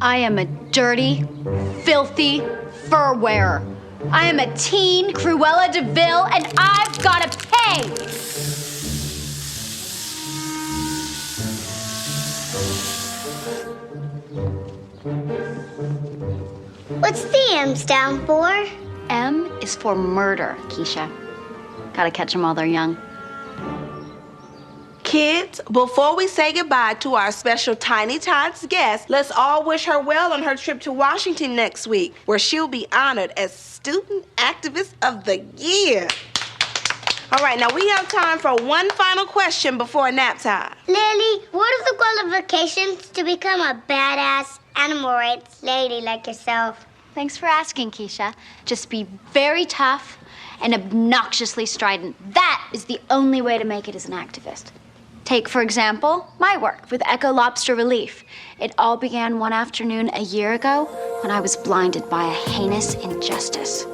I am a dirty, filthy fur wearer. I am a teen Cruella de Vil, and I've got to pay. What's the M stand for? M is for murder, Keisha. Gotta catch them while they're young. Kids, before we say goodbye to our special Tiny Tots guest, let's all wish her well on her trip to Washington next week, where she'll be honored as Student Activist of the Year. All right, now we have time for one final question before nap time. Lily, what are the qualifications to become a badass animal rights lady like yourself? Thanks for asking, Keisha. Just be very tough and obnoxiously strident. That is the only way to make it as an activist. Take, for example, my work with Echo Lobster Relief. It all began one afternoon a year ago when I was blinded by a heinous injustice.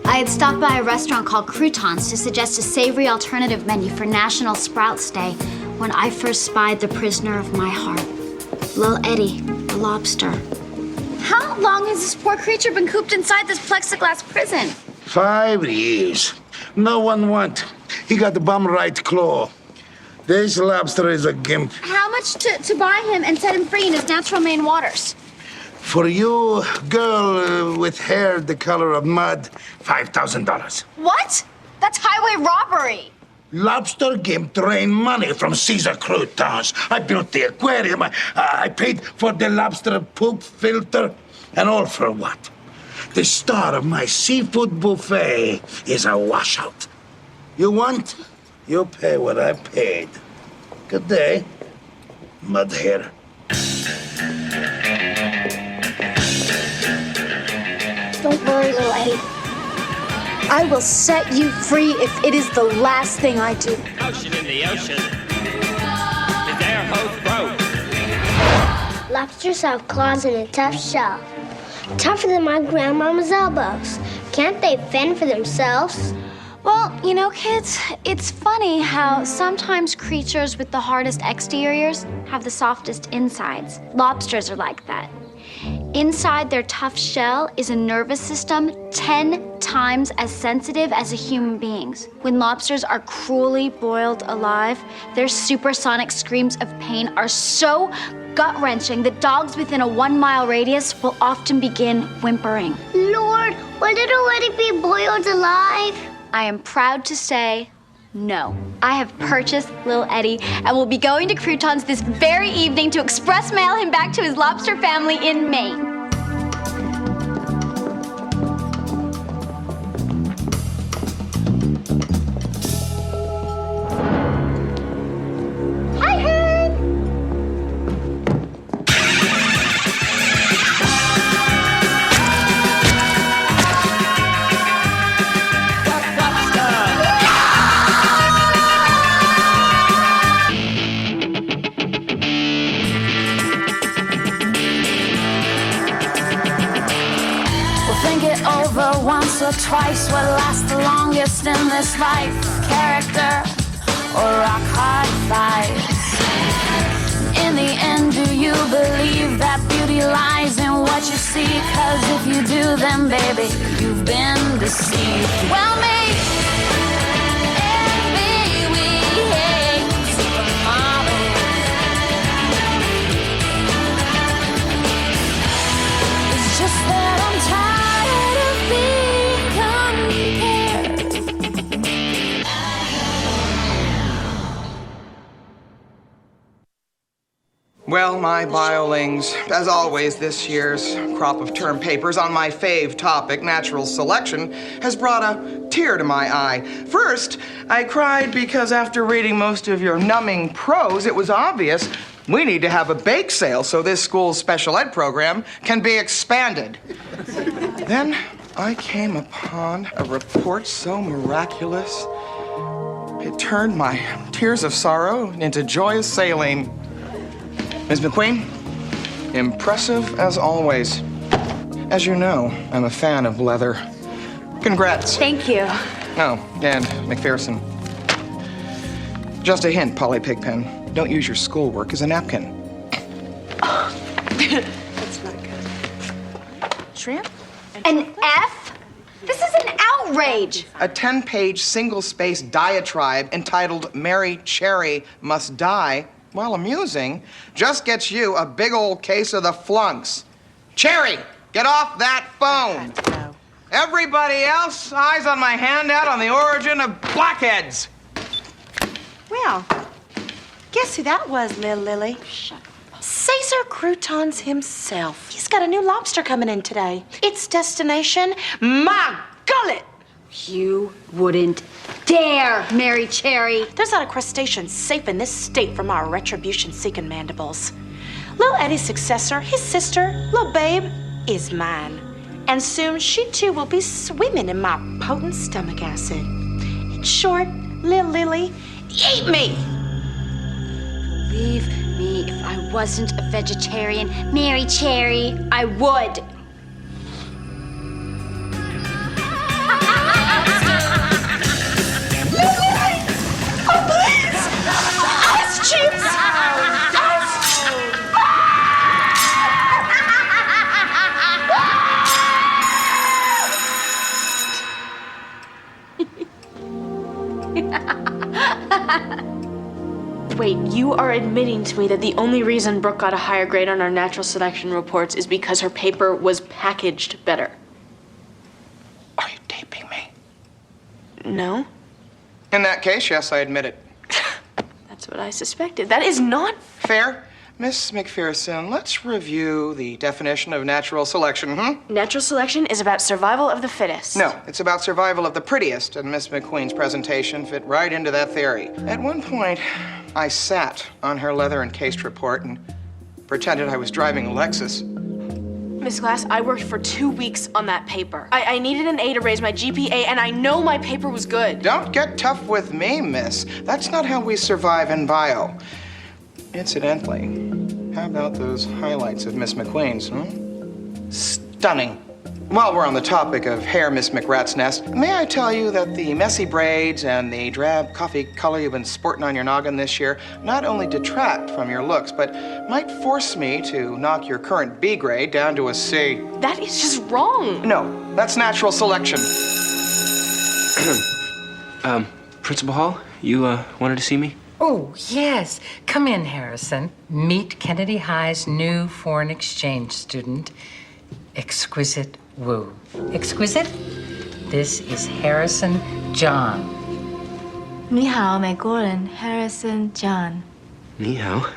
I had stopped by a restaurant called Croutons to suggest a savory alternative menu for National Sprouts Day when I first spied the prisoner of my heart, Lil Eddie, the lobster. How long has this poor creature been cooped inside this plexiglass prison? 5 years. No one want. He got the bum right claw. This lobster is a gimp. How much to buy him and set him free in his natural Maine waters? For you, girl with hair the color of mud, $5,000. What? That's highway robbery. Lobster gimp drain money from Caesar Croutons. I built the aquarium. I paid for the lobster poop filter. And all for what? The star of my seafood buffet is a washout. You want? You pay what I paid. Good day, mud hair. Don't worry, little Eddie. I will set you free if it is the last thing I do. Ocean in the ocean. Is their host broke? Lobsters have claws and a tough shell. Tougher than my grandmama's elbows. Can't they fend for themselves? Well, you know, kids, it's funny how sometimes creatures with the hardest exteriors have the softest insides. Lobsters are like that. Inside their tough shell is a nervous system 10 times as sensitive as a human being's. When lobsters are cruelly boiled alive, their supersonic screams of pain are so gut-wrenching that dogs within a 1-mile radius will often begin whimpering. Lord, will little Eddie be boiled alive? I am proud to say no. I have purchased Lil Eddie and will be going to Croutons this very evening to express mail him back to his lobster family in Maine. Hi, Herb! Over once or twice, what lasts the longest in this life? Character or rock hard fights? In the end, do you believe that beauty lies in what you see? 'Cause if you do, then baby, you've been deceived. Well, me and me, we hate supermodels. It's just that I'm tired. Well, my biolings, as always, this year's crop of term papers on my fave topic, natural selection, has brought a tear to my eye. First, I cried because after reading most of your numbing prose, it was obvious we need to have a bake sale so this school's special ed program can be expanded. Then I came upon a report so miraculous, it turned my tears of sorrow into joyous saline. Ms. McQueen, impressive as always. As you know, I'm a fan of leather. Congrats. Thank you. Oh, and McPherson. Just a hint, Polly Pigpen. don't use your schoolwork as a napkin. That's not good. Shrimp? An F? This is an outrage. A 10-page single-spaced diatribe entitled Mary Cherry Must Die, while amusing, just gets you a big old case of the flunks. Cherry, get off that phone. Everybody else, eyes on my handout on the origin of blackheads. Well, guess who that was, Lil Lily? Shut up. Caesar Croutons himself. He's got a new lobster coming in today. Its destination, my gullet. You wouldn't dare, Mary Cherry. There's not a crustacean safe in this state from our retribution-seeking mandibles. Lil Eddie's successor, his sister, Lil Babe, is mine. And soon she too will be swimming in my potent stomach acid. In short, Lil Lily, eat me! Believe me, if I wasn't a vegetarian, Mary Cherry, I would. Oh, please! Ice chips! Wait, you are admitting to me that the only reason Brooke got a higher grade on our natural selection reports is because her paper was packaged better? Are you taping me? No, In that case, yes, I admit it. that's what I suspected. That is not... Fair? Miss McPherson, let's review the definition of natural selection, Natural selection is about survival of the fittest. No, it's about survival of the prettiest, and Miss McQueen's presentation fit right into that theory. At one point, I sat on her leather-encased report and pretended I was driving a Lexus. Miss Glass, I worked for 2 weeks on that paper. I needed an A to raise my GPA, and I know my paper was good. Don't get tough with me, miss. That's not how we survive in bio. Incidentally, how about those highlights of Miss McQueen's, Stunning. While we're on the topic of hair, Miss McRat's Nest, may I tell you that the messy braids and the drab coffee color you've been sporting on your noggin this year not only detract from your looks, but might force me to knock your current B grade down to a C. That is just wrong. No, that's natural selection. Principal Hall, you wanted to see me? Oh, yes. Come in, Harrison. Meet Kennedy High's new foreign exchange student, Exquisite Wu. Exquisite? This is Harrison John. 你好，美国人 Harrison John. 你好，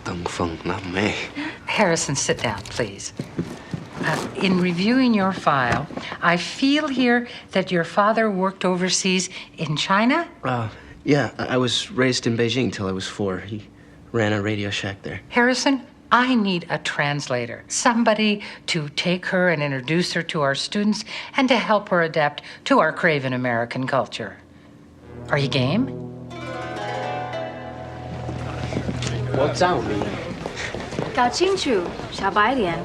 东风辣妹。 Harrison, sit down, please. In reviewing your file, I feel here that your father worked overseas in China? Yeah, I was raised in Beijing till I was 4. He ran a Radio Shack there. Harrison, I need a translator. Somebody to take her and introduce her to our students and to help her adapt to our craven American culture. Are you game? 我找你。搞清楚，小白脸。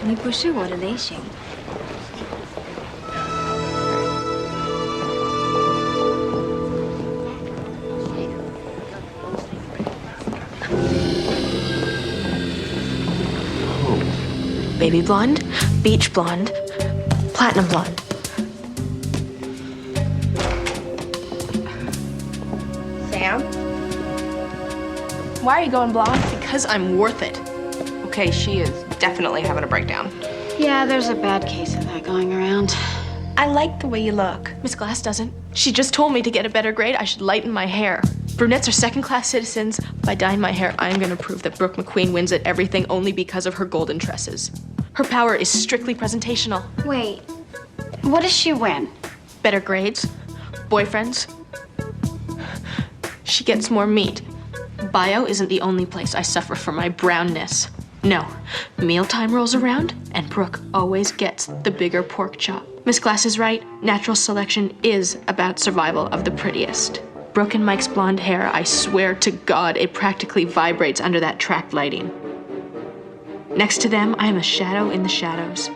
你不是我的类型。Baby blonde, beach blonde, platinum blonde. Sam? Why are you going blonde? Because I'm worth it. Okay, she is definitely having a breakdown. Yeah, there's a bad case of that going around. I like the way you look. Miss Glass doesn't. She just told me to get a better grade, I should lighten my hair. Brunettes are second-class citizens. By dyeing my hair, I'm gonna prove that Brooke McQueen wins at everything only because of her golden tresses. Her power is strictly presentational. Wait, what does she win? Better grades, boyfriends. She gets more meat. Bio isn't the only place I suffer from my brownness. No, mealtime rolls around, and Brooke always gets the bigger pork chop. Miss Glass is right. Natural selection is about survival of the prettiest. Brooke and Mike's blonde hair, I swear to God, it practically vibrates under that track lighting. Next to them, I am a shadow in the shadows.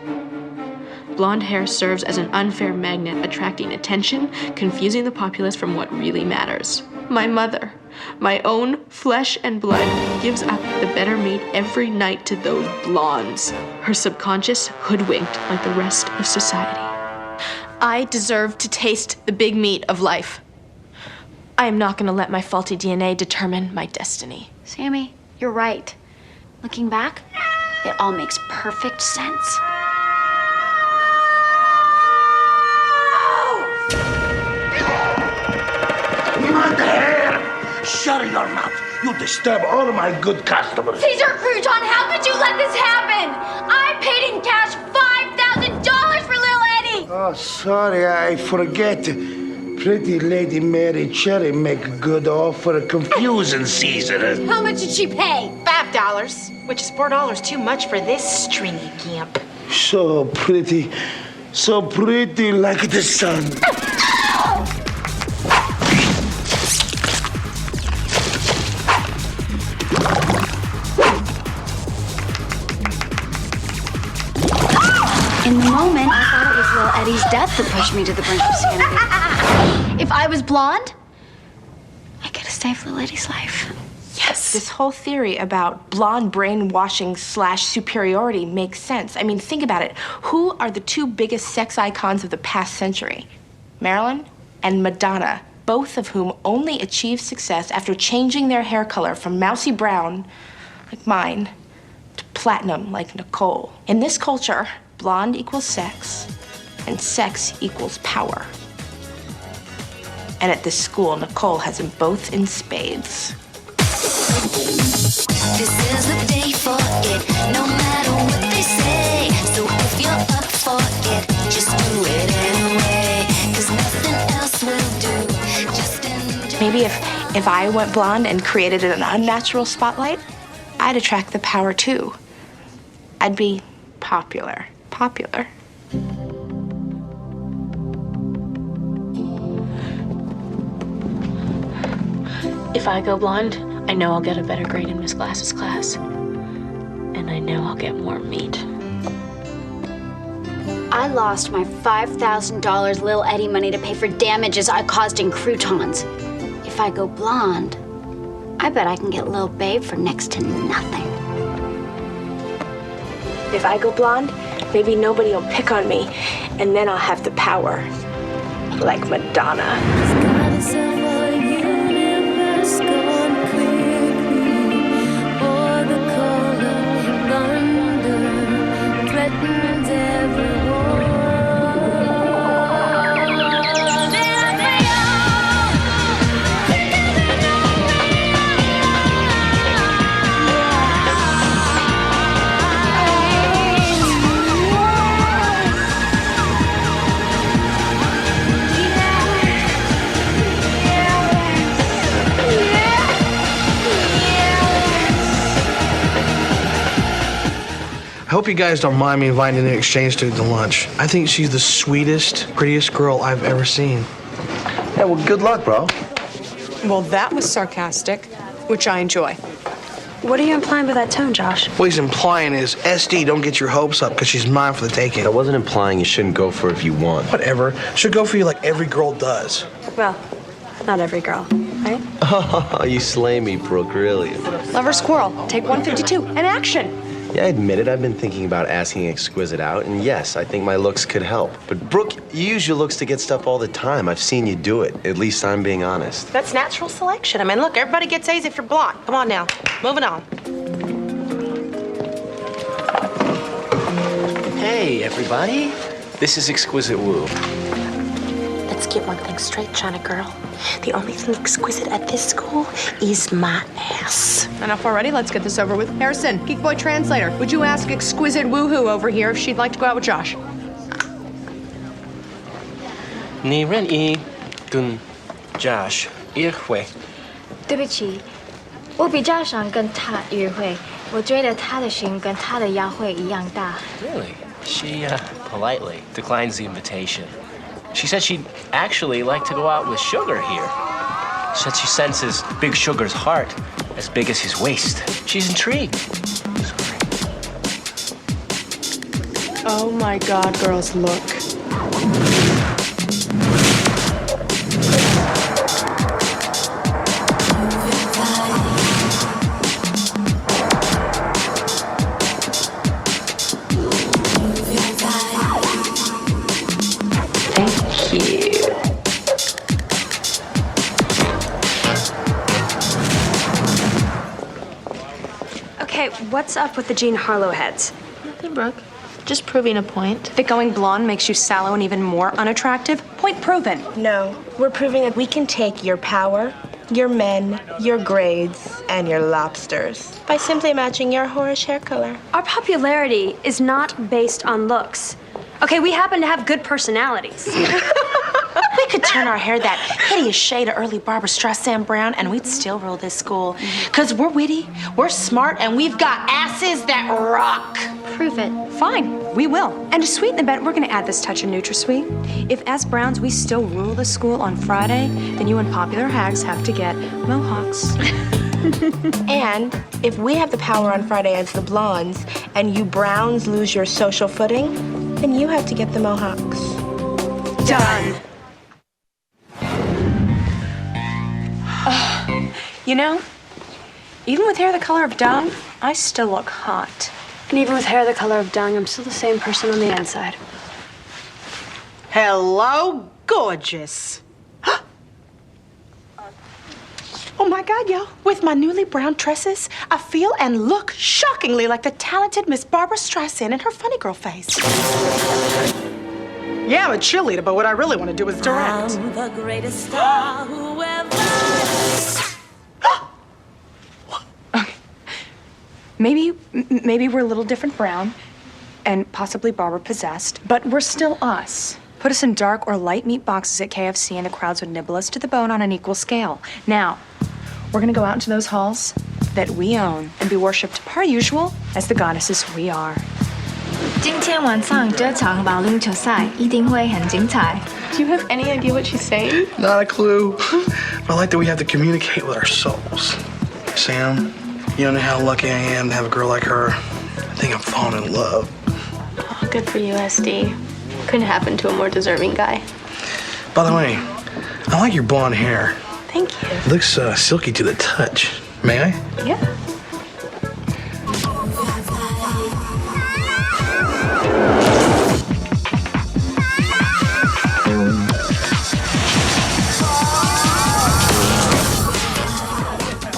blonde hair serves as an unfair magnet, attracting attention, confusing the populace from what really matters. My mother, my own flesh and blood, gives up the better meat every night to those blondes. Her subconscious hoodwinked like the rest of society. I deserve to taste the big meat of life. I am not going to let my faulty DNA determine my destiny. Sammy, you're right. Looking back, it all makes perfect sense. Mother! Shut your mouth. You disturb all my good customers. Caesar Crouton, how could you let this happen? I paid in cash $5,000 for little Eddie. Oh, sorry, I forget. Pretty Lady Mary Cherry make a good offer, confusing Caesar. How much did she pay? $5, which is $4 too much for this stringy gimp. So pretty like the sun. In the moment, I thought it was little Eddie's death that pushed me to the brink of sanity. If I was blonde, I could have saved little Eddie's life. Yes. This whole theory about blonde brainwashing / superiority makes sense. I mean, think about it. Who are the two biggest sex icons of the past century? Marilyn and Madonna, both of whom only achieved success after changing their hair color from mousy brown, like mine, to platinum, like Nicole. In this culture, blonde equals sex, and sex equals power. And at this school, Nicole has them both in spades. This is the day for it, no matter what they say. So if you're up for it, just do it anyway. 'Cause nothing else will do. Just enjoy. Maybe if I went blonde and created an unnatural spotlight, I'd attract the power too. I'd be popular. If I go blonde, I know I'll get a better grade in Miss Glass's class. And I know I'll get more meat. I lost my $5,000 little Eddie money to pay for damages I caused in croutons. If I go blonde, I bet I can get little Babe for next to nothing. If I go blonde, maybe nobody will pick on me, and then I'll have the power, like Madonna. I hope you guys don't mind me inviting an exchange student to lunch. I think she's the sweetest, prettiest girl I've ever seen. Yeah, well, good luck, bro. Well, that was sarcastic, which I enjoy. What are you implying by that tone, Josh? What he's implying is, SD, don't get your hopes up, because she's mine for the taking. I wasn't implying you shouldn't go for it if you want. Whatever. She'll go for you like every girl does. Well, not every girl, right? Oh, you slay me, Brooke, really. Lover squirrel, take 152, and action. Yeah, I admit it. I've been thinking about asking Exquisite out, and yes, I think my looks could help. But Brooke, you use your looks to get stuff all the time. I've seen you do it. At least I'm being honest. That's natural selection. I mean, look, everybody gets A's if you're blonde. Come on now, moving on. Hey, everybody. This is Exquisite Woo. Let's get one thing straight, China girl. The only thing exquisite at this school is my ass. Enough already, let's get this over with. Harrison, Geek Boy Translator, would you ask exquisite woohoo over here if she'd like to go out with Josh? 你愿意跟 Josh 约会？对不起，我比较想跟他约会。我觉得他的心跟他的腰会一样大。 Really? She politely declines the invitation. She said she'd actually like to go out with Sugar here. Said she senses Big Sugar's heart as big as his waist. She's intrigued. Oh my God, girls, look. Thank you. Okay, what's up with the Jean Harlow heads? Nothing, Brooke. Just proving a point. That going blonde makes you sallow and even more unattractive? Point proven. No, we're proving that we can take your power, your men, your grades, and your lobsters by simply matching your whorish hair color. Our popularity is not based on looks. Okay, we happen to have good personalities. We could turn our hair that hideous shade of early Barbara Streisand brown and we'd still rule this school. Because we're witty, we're smart, and we've got asses that rock. Prove it. Fine, we will. And to sweeten the bet, we're gonna add this touch of NutraSweet. If as Browns we still rule the school on Friday, then you unpopular hags have to get mohawks. And if we have the power on Friday as the blondes, and you Browns lose your social footing, then you have to get the mohawks. Done. You know, even with hair the color of dung, I still look hot. And even with hair the color of dung, I'm still the same person on the inside. Hello, gorgeous. Oh my God, y'all. With my newly brown tresses, I feel and look shockingly like the talented Miss Barbara Streisand in her funny girl face. Yeah, I'm a cheerleader, but what I really want to do is direct. I'm the greatest star who ever. Maybe we're a little different brown, and possibly Barbara possessed, but we're still us. Put us in dark or light meat boxes at KFC and the crowds would nibble us to the bone on an equal scale. Now, we're gonna go out into those halls that we own and be worshipped per usual as the goddesses we are. 今天晚上这场保龄球赛一定会很精彩。 Do you have any idea what she's saying? Not a clue. But I like that we have to communicate with our souls. Sam, you don't know how lucky I am to have a girl like her. I think I'm falling in love. Oh, good for you, SD. Couldn't happen to a more deserving guy. By the way, I like your blonde hair. Thank you. It looks silky to the touch. May I? Yeah.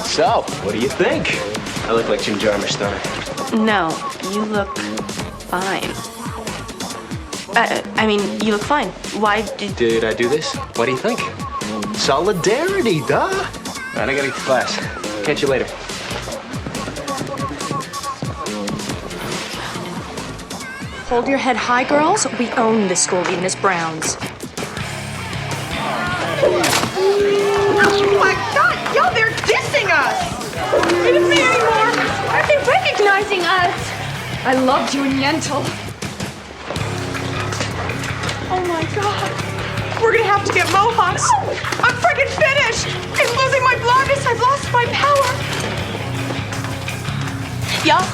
So, what do you think? I look like Jim Jarmusch, don't I? No, you look fine. I mean, you look fine. Why Did I do this? What do you think? Solidarity, duh. All right, I gotta get to class. Catch you later. Hold your head high, girls. We own this school, even as Browns. Oh my God, yo, they're dissing us! It isn't me anymore! Are they recognizing us? I loved you in Yentl. Oh my God. We're gonna have to get mohawks. I'm freaking finished! I'm losing my blondness, I've lost my power. Y'all,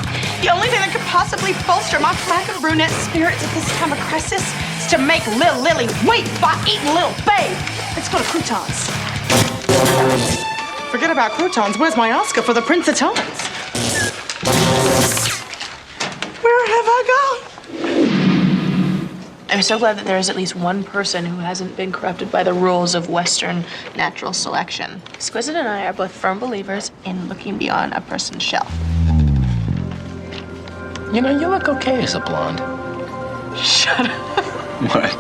the only thing that could possibly bolster my flack of brunette spirits at this time of crisis is to make Lil Lily weep by eating Lil Babe. Let's go to croutons. Forget about croutons. Where's my Oscar for the Prince of Tons? Where have I gone? I'm so glad that there is at least one person who hasn't been corrupted by the rules of Western natural selection. Exquisite and I are both firm believers in looking beyond a person's shell. You know, you look okay as a blonde. Shut up. What?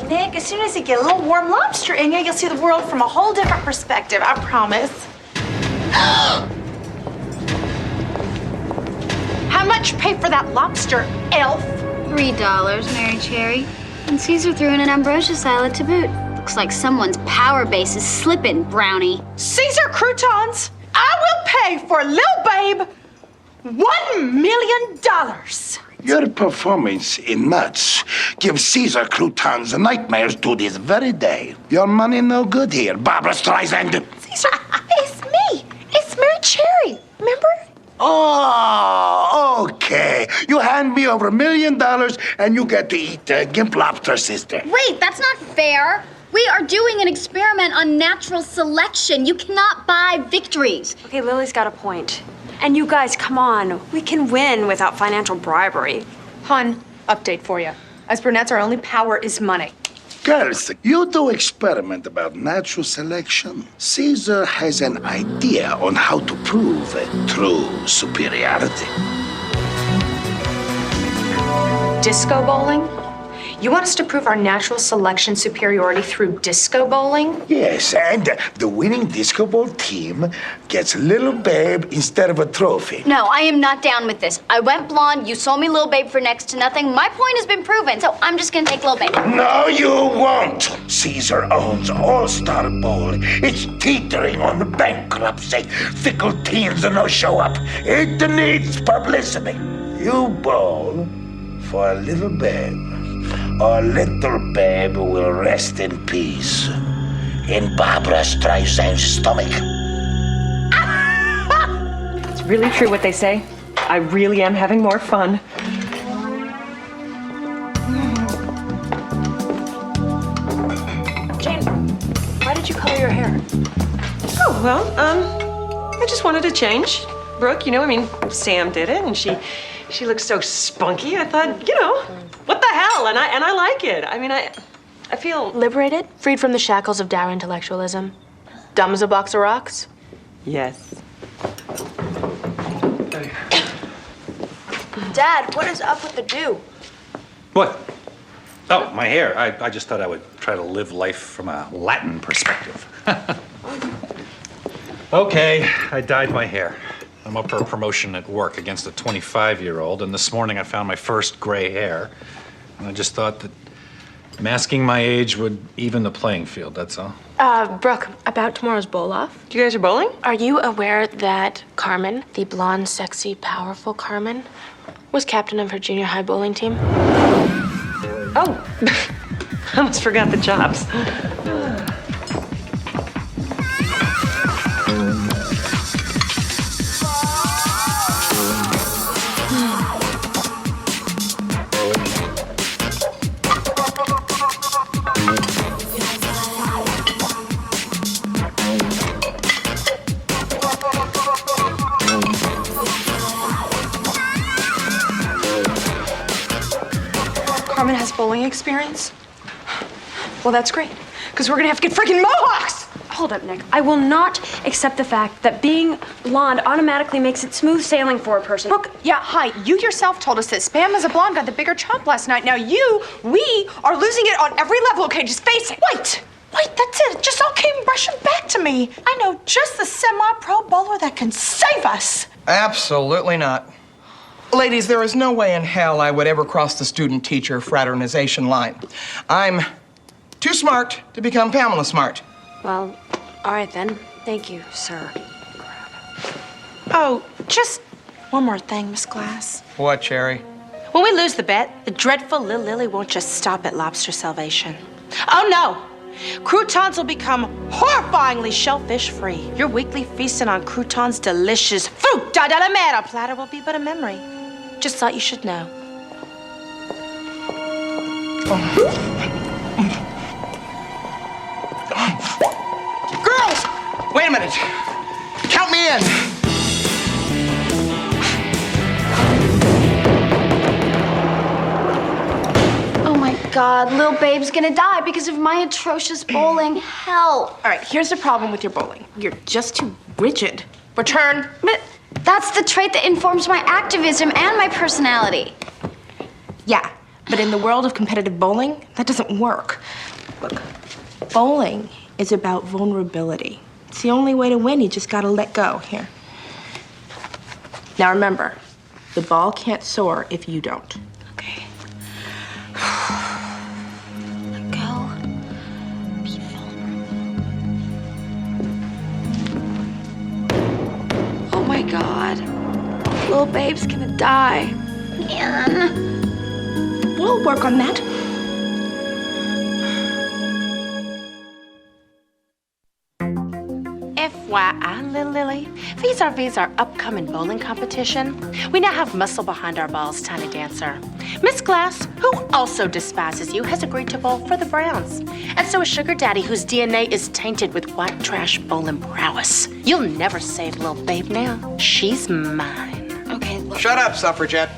Nick, as soon as you get a little warm lobster in you, you'll see the world from a whole different perspective, I promise. How much pay for that lobster, elf? $3, Mary Cherry. And Caesar threw in an ambrosia salad to boot. Looks like someone's power base is slipping, Brownie. Caesar croutons, I will pay for Lil Babe $1 million. Your performance in Nuts gives Caesar croutons nightmares to this very day. Your money no good here, Barbara Streisand. Caesar, it's me. It's Mary Cherry. remember? Oh, okay. You hand me over $1 million and you get to eat gimp lobster, sister. Wait, that's not fair. We are doing an experiment on natural selection. You cannot buy victories. Okay, Lily's got a point. And you guys, come on. We can win without financial bribery. Hun, update for you. As brunettes, our only power is money. Girls, you do experiment about natural selection. Caesar has an idea on how to prove true superiority. Disco bowling? You want us to prove our natural selection superiority through disco bowling? Yes, and the winning disco ball team gets Little Babe instead of a trophy. No, I am not down with this. I went blonde, you sold me Lil Babe for next to nothing. My point has been proven, so I'm just gonna take Lil Babe. No, you won't. Caesar owns All-Star Bowl. It's teetering on the bankruptcy. Fickle teens no show up. It needs publicity. You bowl for Little Babe, or Little Babe will rest in peace in Barbara Streisand's stomach. It's really true what they say. I really am having more fun. Jane, why did you color your hair? Oh, well, I just wanted to change. Brooke, Sam did it, and she looks so spunky. I thought, what the hell? And I like it. I feel Liberated? Freed from the shackles of dour intellectualism? Dumb as a box of rocks? yes. Dad, what is up with the do? What? Oh, my hair. I just thought I would try to live life from a Latin perspective. Okay, I dyed my hair. I'm up for a promotion at work against a 25-year-old, and this morning I found my first gray hair. And I just thought that masking my age would even the playing field, that's all. Brooke, about tomorrow's bowl-off. You guys are bowling? Are you aware that Carmen, the blonde, sexy, powerful Carmen, was captain of her junior high bowling team? Oh, I almost forgot the jobs. Carmen has bowling experience? Well, that's great, because we're gonna have to get freaking mohawks! Hold up, Nick. I will not accept the fact that being blonde automatically makes it smooth sailing for a person. Brooke, yeah, hi. You yourself told us that Spam as a blonde got the bigger chomp last night. Now we are losing it on every level, okay? Just face it. Wait, that's it. It just all came rushing back to me. I know just the semi-pro bowler that can save us. Absolutely not. Ladies, there is no way in hell I would ever cross the student-teacher fraternization line. I'm too smart to become Pamela Smart. Well, all right then. Thank you, sir. Oh, just one more thing, Miss Glass. What, Cherry? When we lose the bet, the dreadful Lil Lily won't just stop at lobster salvation. Oh no! Croutons will become horrifyingly shellfish-free. Your weekly feasting on croutons' delicious fruit da la mera platter will be but a memory. Just thought you should know. Girls! Wait a minute. Count me in. Oh my God, Lil Babe's gonna die because of my atrocious bowling. Help. All right, here's the problem with your bowling. You're just too rigid. Return. But that's the trait that informs my activism and my personality. Yeah, but in the world of competitive bowling, that doesn't work. Look, bowling is about vulnerability. It's the only way to win. You just gotta let go. Here. Now remember, the ball can't soar if you don't. Okay. Let go. Be vulnerable. Oh my God. Lil Babe's gonna die. Man. We'll work on that. FYI, little Lily, vis-a-vis our upcoming bowling competition, we now have muscle behind our balls, tiny dancer. Miss Glass, who also despises you, has agreed to bowl for the Browns. And so is Sugar Daddy, whose DNA is tainted with white trash bowling prowess. You'll never save little Babe now. She's mine. Okay, look. Shut up, suffragette.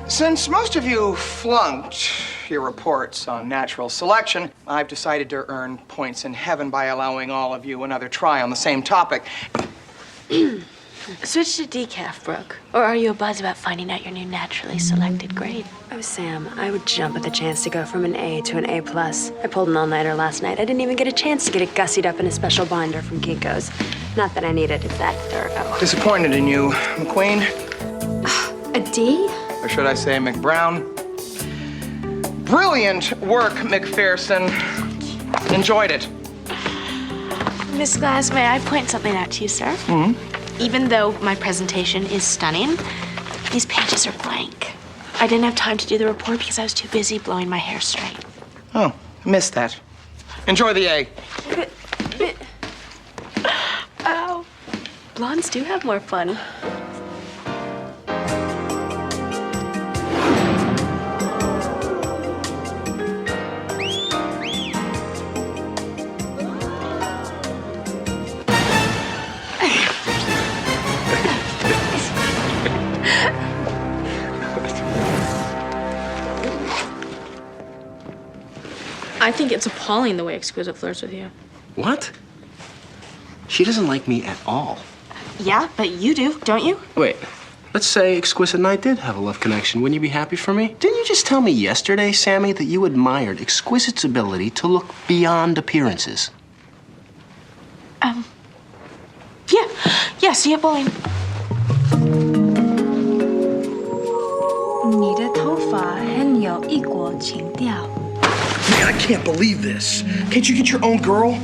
Since most of you flunked your reports on natural selection, I've decided to earn points in heaven by allowing all of you another try on the same topic. Switch to decaf, Brooke. Or are you a buzz about finding out your new naturally selected grade? Oh, Sam, I would jump at the chance to go from an A to an A+. I pulled an all-nighter last night. I didn't even get a chance to get it gussied up in a special binder from Kinko's. Not that I needed it that thorough. Disappointed in you, McQueen. A D? Or should I say McBrown? Brilliant work, McPherson. Enjoyed it. Miss Glass, may I point something out to you, sir? Mm-hmm. Even though my presentation is stunning, these pages are blank. I didn't have time to do the report because I was too busy blowing my hair straight. Oh, missed that. Enjoy the A. Oh, blondes do have more fun. I think it's appalling the way Exquisite flirts with you. What? She doesn't like me at all. Yeah, but you do, don't you? Wait, let's say Exquisite and I did have a love connection. Wouldn't you be happy for me? Didn't you just tell me yesterday, Sammy, that you admired Exquisite's ability to look beyond appearances? Yeah, see you bowling. 你的头发很有异国情调。 Man, I can't believe this. Can't you get your own girl?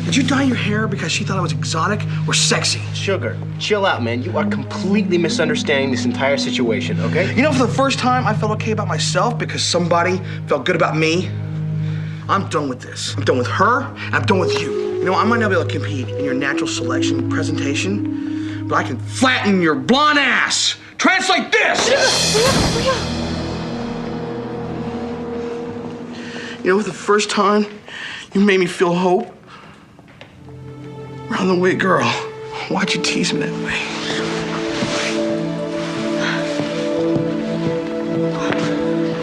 Did you dye your hair because she thought I was exotic or sexy? Sugar, chill out, man. You are completely misunderstanding this entire situation, okay? You know, for the first time, I felt okay about myself because somebody felt good about me. I'm done with this. I'm done with her, and I'm done with you. You know, I might not be able to compete in your natural selection presentation, but I can flatten your blonde ass. Translate this! You know, for the first time, you made me feel hope. Round the way, girl. Why'd you tease me that way?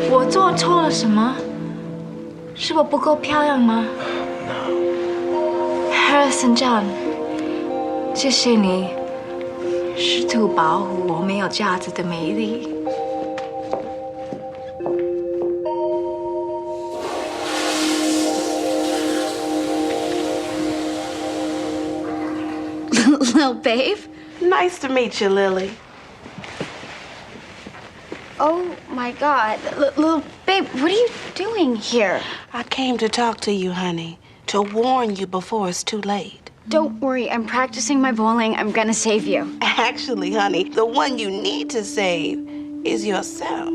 我做错了什么？是我不够漂亮吗 ？Harrison John， 谢谢你，试图保护我没有价值的美丽。 Lil Babe? Nice to meet you, Lily. Oh my God. Lil Babe, what are you doing here? I came to talk to you, honey, to warn you before it's too late. Don't worry, I'm practicing my bowling. I'm gonna save you. Actually, honey, the one you need to save is yourself.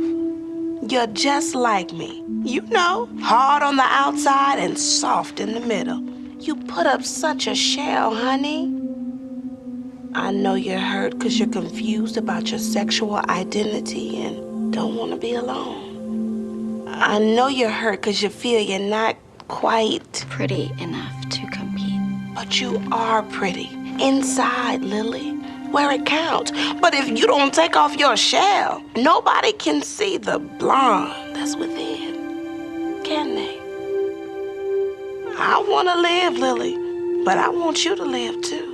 You're just like me. You know, hard on the outside and soft in the middle. You put up such a shell, honey. I know you're hurt because you're confused about your sexual identity and don't want to be alone. I know you're hurt because you feel you're not quite pretty enough to compete. But you are pretty. Inside, Lily, where it counts. But if you don't take off your shell, nobody can see the blonde that's within, can they? I want to live, Lily, but I want you to live too.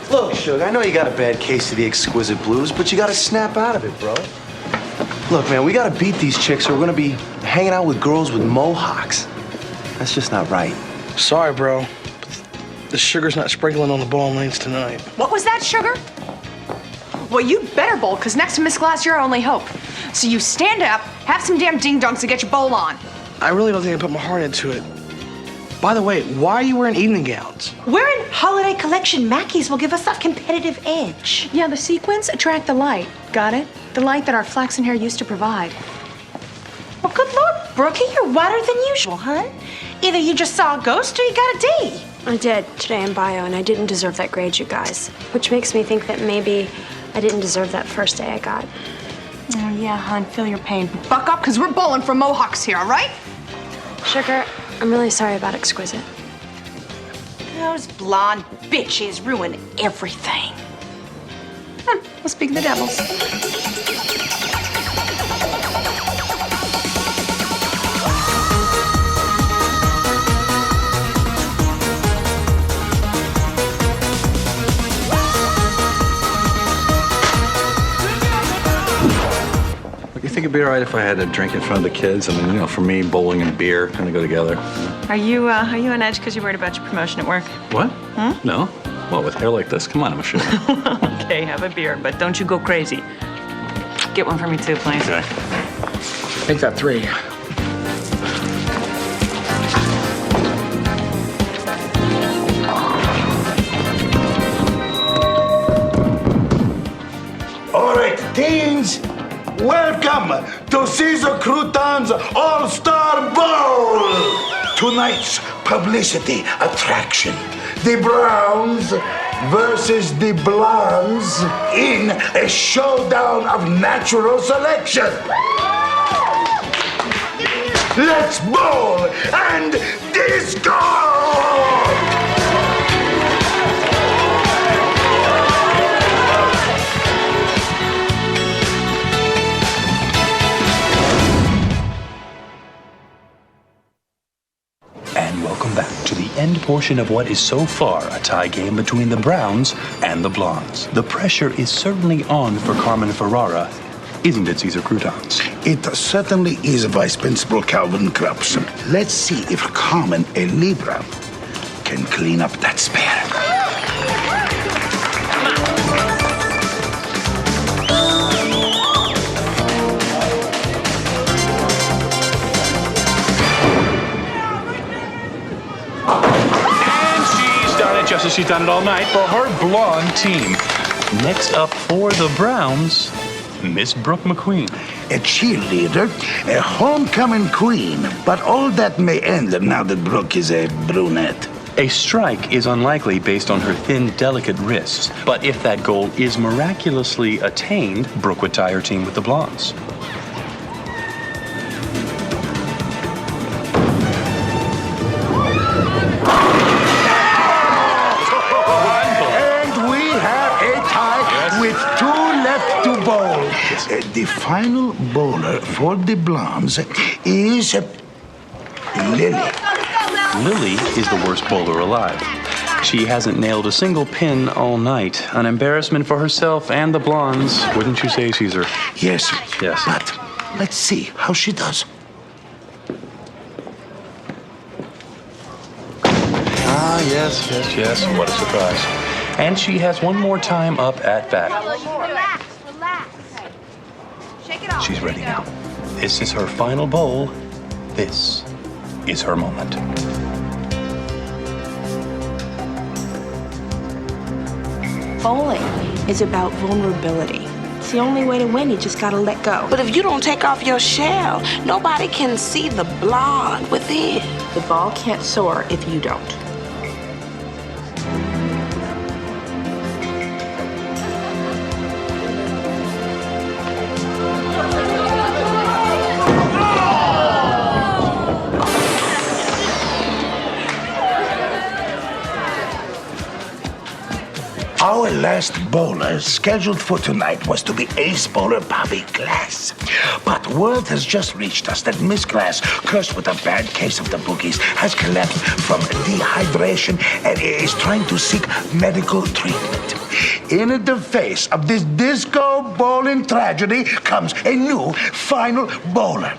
Look, Suge, I know you got a bad case of the exquisite blues, but you gotta snap out of it, bro. Look, man, we gotta beat these chicks or we're gonna be hanging out with girls with mohawks. That's just not right. Sorry, bro. The sugar's not sprinkling on the bowling lanes tonight. What was that, Sugar? Well, you better bowl, because next to Miss Glass, you're our only hope. So you stand up, have some damn ding-dongs to get your bowl on. I really don't think I put my heart into it. By the way, why are you wearing evening gowns? Wearing holiday collection Mackies will give us that competitive edge. Yeah, the sequins attract the light. Got it? The light that our flaxen hair used to provide. Well, good Lord, Brookie, you're whiter than usual, huh? Either you just saw a ghost or you got a D. I did today in bio, and I didn't deserve that grade, you guys. Which makes me think that maybe I didn't deserve that first A I got. Oh, yeah, hon, feel your pain. Buck up, because we're bowling for Mohawks here, all right? Sugar, I'm really sorry about Exquisite. Those blonde bitches ruin everything. We'll speak of the devils. You think it'd be all right if I had a drink in front of the kids? I mean, you know, for me, bowling and beer kind of go together. Are you on edge because you're worried about your promotion at work? What? No. Well, with hair like this, come on, I'm a shooter. Okay, have a beer, but don't you go crazy. Get one for me too, please. Okay. Make that 3. All right, teens, welcome to Caesar Crouton's All-Star Bowl. Tonight's publicity attraction, the Browns versus the Blondes in a showdown of natural selection. Let's bowl and disco! And welcome back to the end portion of what is so far a tie game between the Browns and the Blondes. The pressure is certainly on for Carmen Ferrara, isn't it, Caesar Croutons? It certainly is, Vice Principal Calvin Krups. Let's see if Carmen, a Libra, can clean up that spare. Just as she's done it all night for her blonde team. Next up for the Browns, Miss Brooke McQueen. A cheerleader, a homecoming queen, but all that may end now that Brooke is a brunette. A strike is unlikely based on her thin, delicate wrists, but if that goal is miraculously attained, Brooke would tie her team with the Blondes. The final bowler for the Blondes is Lily. Lily is the worst bowler alive. She hasn't nailed a single pin all night. An embarrassment for herself and the Blondes, wouldn't you say, Caesar? Yes. Yes. But let's see how she does. Ah, yes. What a surprise. And she has one more time up at bat. She's ready now. This is her final bowl. This is her moment. Bowling is about vulnerability. It's the only way to win. You just gotta let go. But if you don't take off your shell, nobody can see the blonde within. The ball can't soar if you don't. Our last bowler scheduled for tonight was to be ace bowler Bobby Glass. But word has just reached us that Miss Glass, cursed with a bad case of the boogies, has collapsed from dehydration and is trying to seek medical treatment. In the face of this disco bowling tragedy comes a new final bowler.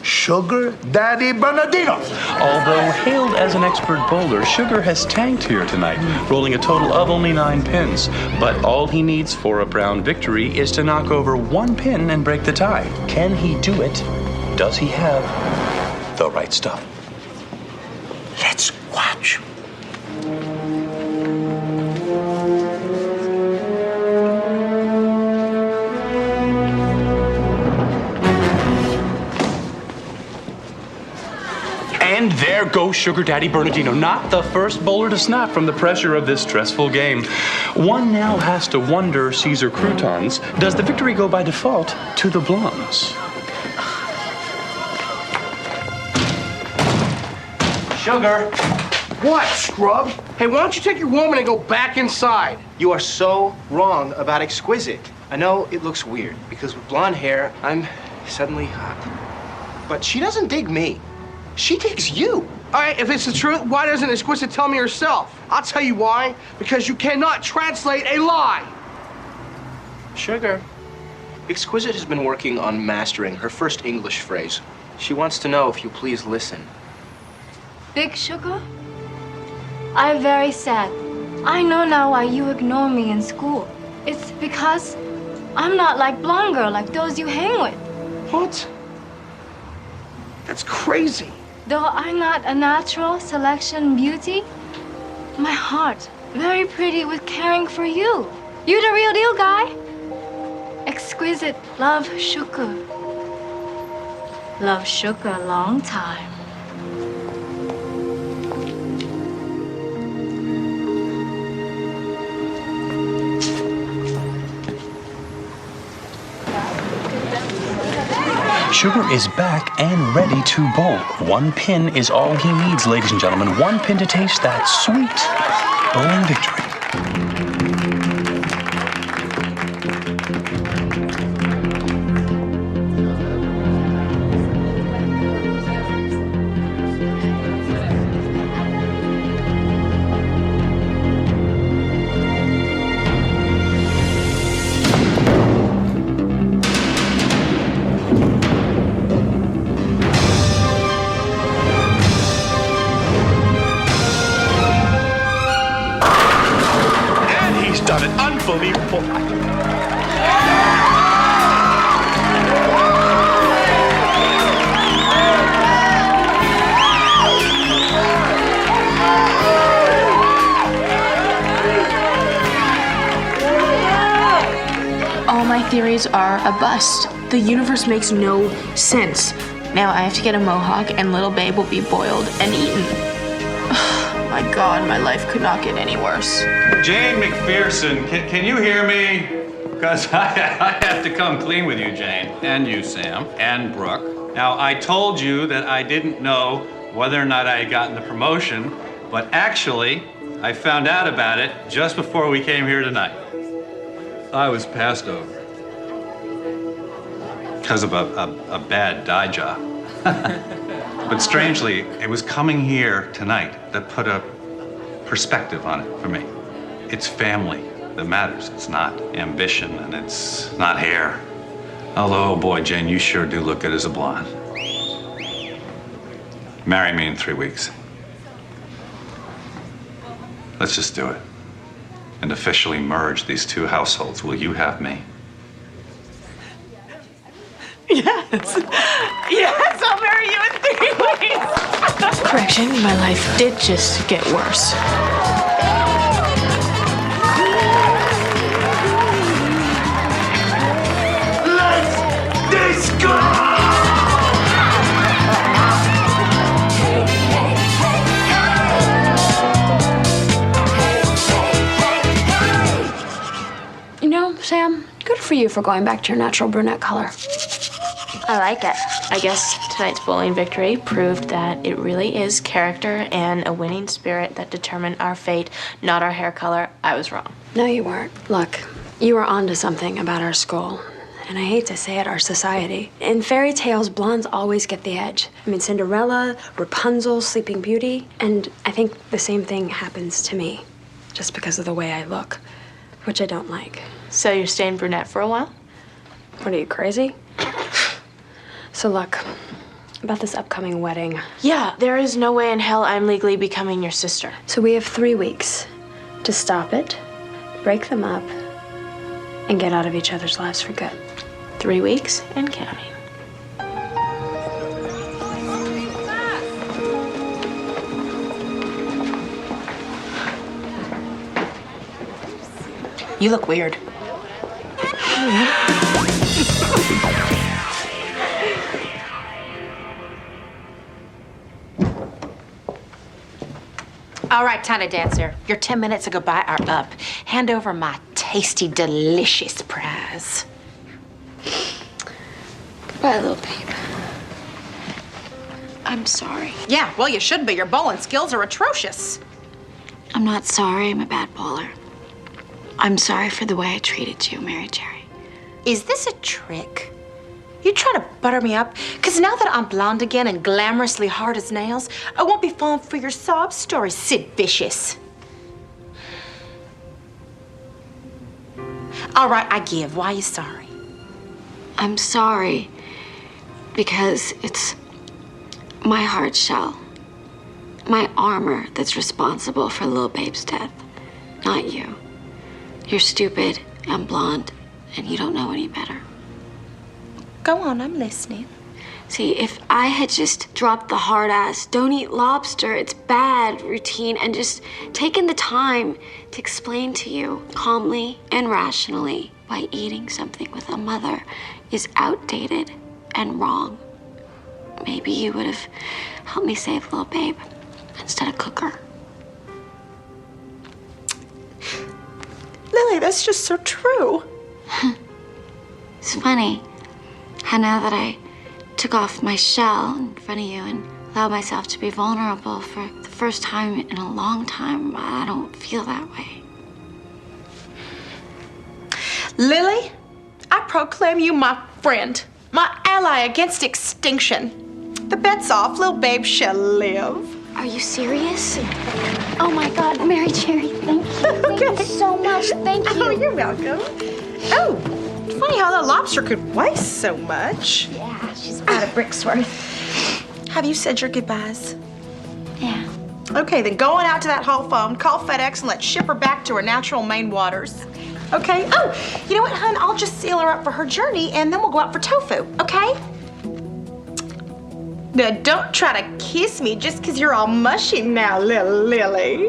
Sugar Daddy Bernardino. Although hailed as an expert bowler, Sugar has tanked here tonight, rolling a total of only 9 pins. But all he needs for a Brown victory is to knock over 1 pin and break the tie. Can he do it? Does he have the right stuff? Let's watch. coach. And there goes Sugar Daddy Bernardino, not the first bowler to snap from the pressure of this stressful game. One now has to wonder, Caesar Croutons, does the victory go by default to the blondes? Sugar. What, scrub? Hey, why don't you take your woman and go back inside? You are so wrong about exquisite. I know it looks weird because with blonde hair, I'm suddenly hot. But she doesn't dig me. She digs you. All right, if it's the truth, why doesn't Exquisite tell me herself? I'll tell you why. Because you cannot translate a lie. Sugar, Exquisite has been working on mastering her first English phrase. She wants to know if you please listen. Big Sugar? I'm very sad. I know now why you ignore me in school. It's because I'm not like blonde girl like those you hang with. What? That's crazy. Though I'm not a natural selection beauty, my heart very pretty with caring for you. You the real deal, guy. Exquisite love Sugar. Love Sugar long time. Sugar is back and ready to bowl. One pin is all he needs, ladies and gentlemen. One pin to taste that sweet bowling victory. Unbelievable. All my theories are a bust. The universe makes no sense. Now I have to get a mohawk and little babe will be boiled and eaten. My God, my life could not get any worse. Jane McPherson, can you hear me? Because I have to come clean with you, Jane, and you, Sam, and Brooke. Now, I told you that I didn't know whether or not I had gotten the promotion, but actually, I found out about it just before we came here tonight. I was passed over because of a bad dye job. But strangely, it was coming here tonight that put a perspective on it for me. It's family that matters. It's not ambition, and it's not hair. Although, oh boy, Jane, you sure do look good as a blonde. Marry me in 3 weeks. Let's just do it. And officially merge these two households. Will you have me? Yes. Yes, I'll marry you in 3 weeks. Correction, my life did just get worse. Let's disco! You know, Sam, good for you for going back to your natural brunette color. I like it. I guess tonight's bowling victory proved that it really is character and a winning spirit that determine our fate, not our hair color. I was wrong. No, you weren't. Look, you were onto something about our school. And I hate to say it, our society. In fairy tales, blondes always get the edge. I mean, Cinderella, Rapunzel, Sleeping Beauty. And I think the same thing happens to me, just because of the way I look, which I don't like. So you're staying brunette for a while? What, are you crazy? So look, about this upcoming wedding. Yeah, there is no way in hell I'm legally becoming your sister. So we have 3 weeks to stop it, break them up, and get out of each other's lives for good. 3 weeks and counting. You look weird. All right, Tiny Dancer, your 10 minutes of goodbye are up. Hand over my tasty, delicious prize. Goodbye, little babe. I'm sorry. Yeah, well, you should be. Your bowling skills are atrocious. I'm not sorry I'm a bad bowler. I'm sorry for the way I treated you, Mary Cherry. Is this a trick? You try to butter me up? Because now that I'm blonde again and glamorously hard as nails, I won't be falling for your sob story, Sid Vicious. All right, I give. Why are you sorry? I'm sorry because it's my hard shell, my armor that's responsible for Lil Babe's death, not you. You're stupid and blonde, and you don't know any better. Go on, I'm listening. See, if I had just dropped the hard-ass, don't eat lobster, it's bad routine, and just taken the time to explain to you calmly and rationally why eating something with a mother is outdated and wrong, maybe you would have helped me save Lil Babe instead of cook her. Lily, that's just so true. It's funny how now that I took off my shell in front of you and allowed myself to be vulnerable for the first time in a long time, I don't feel that way. Lily, I proclaim you my friend, my ally against extinction. The bet's off. Lil Babe shall live. Are you serious? Oh my God, Mary Cherry, thank you. Thank you so much. Thank you. Oh, you're welcome. Oh, it's funny how that lobster could waste so much. Yeah, she's about a brick's worth. Have you said your goodbyes? Yeah. Okay, then going out to that whole phone, call FedEx and let's ship her back to her natural Maine waters. Okay? Oh, you know what, hon? I'll just seal her up for her journey and then we'll go out for tofu, okay? Now, don't try to kiss me just because you're all mushy now, little Lily.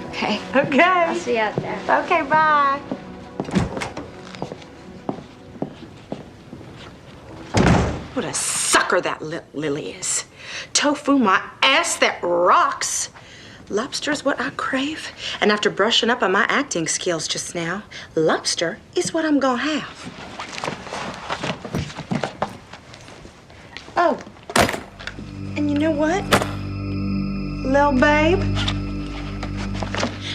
Okay. Okay. I'll see you out there. Okay, bye. What a sucker that Lily is. Tofu, my ass that rocks. Lobster's what I crave. And after brushing up on my acting skills just now, lobster is what I'm gonna have. Oh, and you know what, Lil Babe?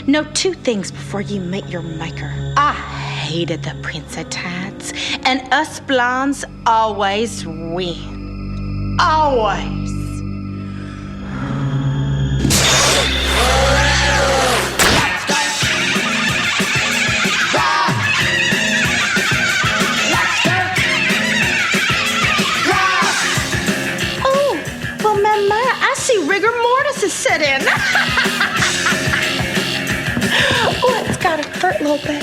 Know two things before you meet your maker. I hated the Prince of Tides, and us blondes always win. Always. I see rigor mortis is set in. Oh, it's gotta hurt a little bit.